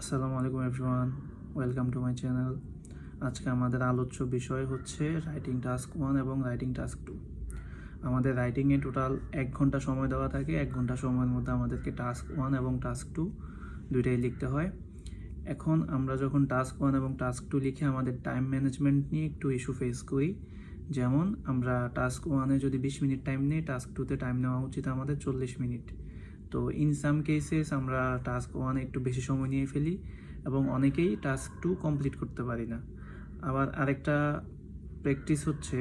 আসসালামু আলাইকুম everyone, welcome to my channel. আজকে আমাদের আলোচ্য বিষয় হচ্ছে রাইটিং টাস্ক 1 এবং রাইটিং টাস্ক 2। আমাদের রাইটিংয়ে টোটাল 1 ঘন্টা সময় দেওয়া থাকে। 1 ঘন্টা সময়ের মধ্যে আমাদেরকে টাস্ক 1 এবং টাস্ক 2 দুইটাই লিখতে হয়। এখন আমরা যখন টাস্ক 1 এবং টাস্ক 2 লিখে আমাদের টাইম ম্যানেজমেন্ট নিয়ে একটু ইস্যু ফেস করি। যেমন আমরা টাস্ক 1-এ যদি 20 মিনিট টাইম নিই, টাস্ক 2-তে টাইম নেওয়া উচিত আমাদের 40 মিনিট। তো ইন সাম কেসেস আমরা টাস্ক 1-এ একটু বেশি সময় নিয়ে ফেলি এবং অনেকেই টাস্ক 2 কমপ্লিট করতে পারি না। আবার আরেকটা প্র্যাকটিস হচ্ছে,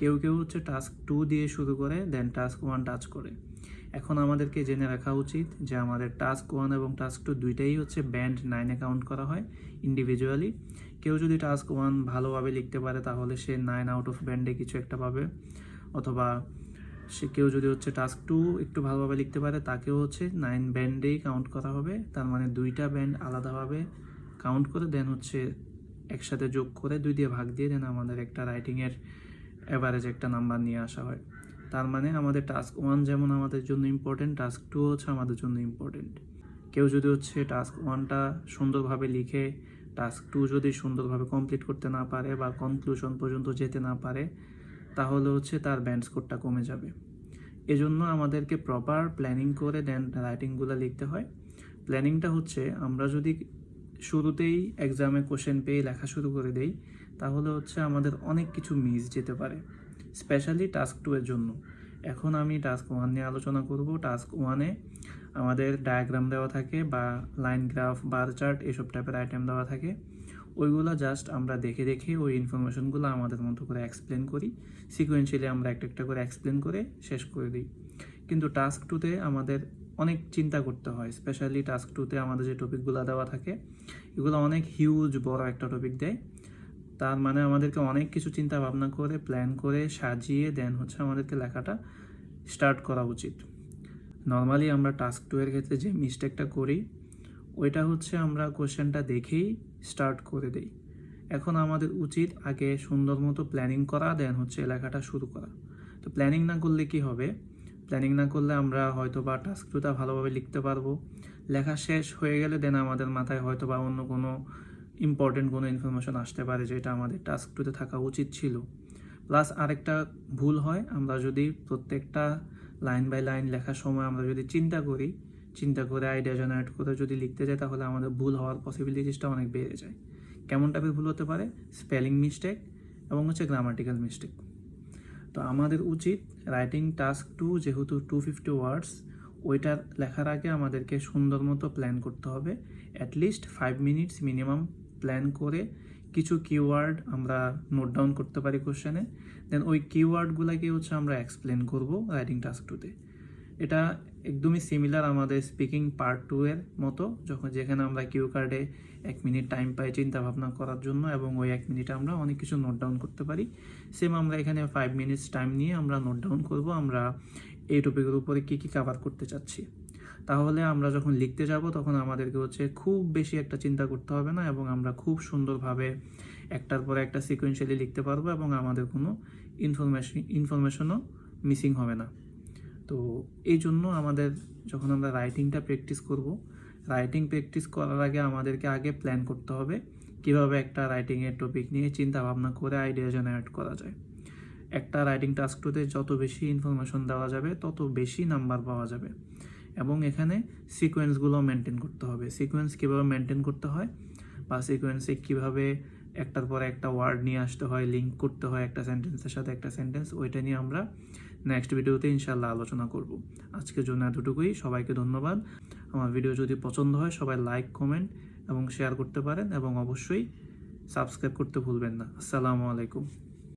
কেউ কেউ হচ্ছে টাস্ক 2 দিয়ে শুরু করে দেন টাস্ক 1 টাচ করে। এখন আমাদেরকে জেনে রাখা উচিত যে আমাদের টাস্ক 1 এবং টাস্ক 2 দুইটাই হচ্ছে ব্যান্ড 9-এ কাউন্ট করা হয় ইন্ডিভিজুয়ালি। কেউ যদি টাস্ক 1 ভালোভাবে লিখতে পারে তাহলে সে 9 আউট অফ ব্যান্ডে কিছু একটা পাবে, অথবা কেউ যদি হচ্ছে টাস্ক 2 একটু ভালোভাবে লিখতে পারে তাকেও হচ্ছে 9 ব্যান্ডেই কাউন্ট করা হবে। তার মানে দুইটা ব্যান্ড আলাদাভাবে কাউন্ট করে দেন হচ্ছে একসাথে যোগ করে 2 দিয়ে ভাগ দিয়ে দেন আমাদের একটা রাইটিংয়ের অ্যাভারেজ একটা নাম্বার নিয়ে আসা হয়। তার মানে আমাদের টাস্ক 1 যেমন আমাদের জন্য ইম্পর্টেন্ট, টাস্ক 2 হচ্ছে আমাদের জন্য ইম্পর্টেন্ট। কেউ যদি হচ্ছে টাস্ক 1টা সুন্দরভাবে লিখে টাস্ক 2 যদি সুন্দরভাবে কমপ্লিট করতে না পারে বা কনক্লুশন পর্যন্ত যেতে না পারে, তাহলে হচ্ছে তার ব্যান্ড স্কোরটা কমে যাবে। এজন্য আমাদেরকে প্রপার প্ল্যানিং করে দেন রাইটিংগুলো লিখতে হয়। প্ল্যানিংটা হচ্ছে, আমরা যদি শুরুতেই এক্সামে কোশ্চেন পেয়ে লেখা শুরু করে দেই তাহলে হচ্ছে আমাদের অনেক কিছু মিস যেতে পারে, স্পেশালি টাস্ক 2 এর জন্য। এখন আমি টাস্ক 1 নিয়ে আলোচনা করব। টাস্ক 1-এ আমাদের ডায়াগ্রাম দেওয়া থাকে বা লাইন গ্রাফ, বার চার্ট এসব টাইপের আইটেম দেওয়া থাকে। ওইগুলো জাস্ট আমরা দেখে দেখে ওই ইনফরমেশনগুলো আমাদের মতো করে এক্সপ্লেন করি। সিকোয়েন্সিয়ালি আমরা একটা একটা করে এক্সপ্লেন করে শেষ করে দিই। কিন্তু টাস্ক 2-তে আমাদের অনেক চিন্তা করতে হয়। স্পেশালি টাস্ক 2-তে আমাদের যে টপিকগুলো দেওয়া থাকে এগুলো অনেক হিউজ বড় একটা টপিক দেয়। তার মানে আমাদেরকে অনেক কিছু চিন্তা ভাবনা করে প্ল্যান করে সাজিয়ে দেন হচ্ছে আমাদেরকে লেখাটা স্টার্ট করা উচিত। নর্মালি আমরা টাস্ক 2 এর ক্ষেত্রে যে মিস্টেকটা করি ওইটা হচ্ছে আমরা কোশ্চেনটা দেখেই স্টার্ট করে দিই। এখন আমাদের উচিত আগে সুন্দর মতো প্ল্যানিং করা, দেন হচ্ছে লেখাটা শুরু করা। তো প্ল্যানিং না করলে কি হবে? প্ল্যানিং না করলে আমরা হয়তো বা টাস্ক 2টা ভালোভাবে লিখতে পারবো, লেখা শেষ হয়ে গেলে দেন আমাদের মাথায় হয়তো বা অন্য কোনো ইম্পর্টেন্ট কোনো ইনফরমেশন আসতে পারে যেটা আমাদের টাস্ক 2-তে থাকা উচিত ছিল। প্লাস আরেকটা ভুল হয়, আমরা যদি প্রত্যেকটা লাইন বাই লাইন লেখার সময় আমরা যদি চিন্তা করে আইডিয়া জেনারেট করে যদি লিখতে যাই তাহলে আমাদের ভুল হওয়ার পসিবিলিটিসটা অনেক বেড়ে যায়। কেমন টাইপের ভুল হতে পারে? স্পেলিং মিস্টেক এবং হচ্ছে গ্রামাটিক্যাল মিস্টেক। তো আমাদের উচিত রাইটিং টাস্ক 2 যেহেতু 250 ওয়ার্ডস, ওইটার লেখার আগে আমাদেরকে সুন্দর মতো প্ল্যান করতে হবে। অ্যাটলিস্ট 5 মিনিটস মিনিমাম প্ল্যান করে কিছু কিওয়ার্ড আমরা নোট ডাউন করতে পারি কোশ্চেনে, দেন ওই কিওয়ার্ডগুলোকে হচ্ছে আমরা এক্সপ্লেন করব রাইটিং টাস্ক 2-তে। এটা একদমই সিমিলার আমাদের স্পিকিং পার্ট 2 এর মতো, যেখানে আমরা কিউ কার্ডে 1 মিনিট টাইম পাই চিন্তা ভাবনা করার জন্য এবং ওই 1 মিনিটে আমরা অনেক কিছু নোট ডাউন করতে পারি। সেম আমরা এখানে 5 মিনিটস টাইম নিয়ে আমরা নোট ডাউন করব আমরা এই টপিকের উপরে কী কী কভার করতে চাচ্ছি। তাহলে আমরা যখন লিখতে যাব তখন আমাদেরকে হচ্ছে খুব বেশি একটা চিন্তা করতে হবে না এবং আমরা খুব সুন্দরভাবে একটার পরে একটা সিকোয়েন্সিয়ালি লিখতে পারবো এবং আমাদের কোনো ইনফরমেশনও মিসিং হবে না। তো এই জন্য আমাদের যখন আমরা রাইটিংটা প্র্যাকটিস করব, রাইটিং প্র্যাকটিস করার আগে আমাদেরকে আগে প্ল্যান করতে হবে কিভাবে একটা রাইটিংয়ের টপিক নিয়ে চিন্তা ভাবনা করে আইডিয়া জেনারেট করা যায়। একটা রাইটিং টাস্ক 2-তে যত বেশি ইনফরমেশন দেওয়া যাবে তত বেশি নাম্বার পাওয়া যাবে। এবং এখানে সিকোয়েন্সগুলো মেনটেন করতে হবে। সিকোয়েন্স কীভাবে মেনটেন করতে হয় বা সিকোয়েন্সে কীভাবে একটার পর একটা ওয়ার্ড নিয়ে আসতে হয়, লিঙ্ক করতে হয় একটা সেন্টেন্সের সাথে একটা সেন্টেন্স, ওইটা নিয়ে আমরা নেক্সট ভিডিওতে ইনশাল্লাহ আলোচনা করব। আজকের জন্য এতটুকুই। সবাইকে ধন্যবাদ। আমার ভিডিও যদি পছন্দ হয় সবাই লাইক, কমেন্ট এবং শেয়ার করতে পারেন এবং অবশ্যই সাবস্ক্রাইব করতে ভুলবেন না। আসসালামু আলাইকুম।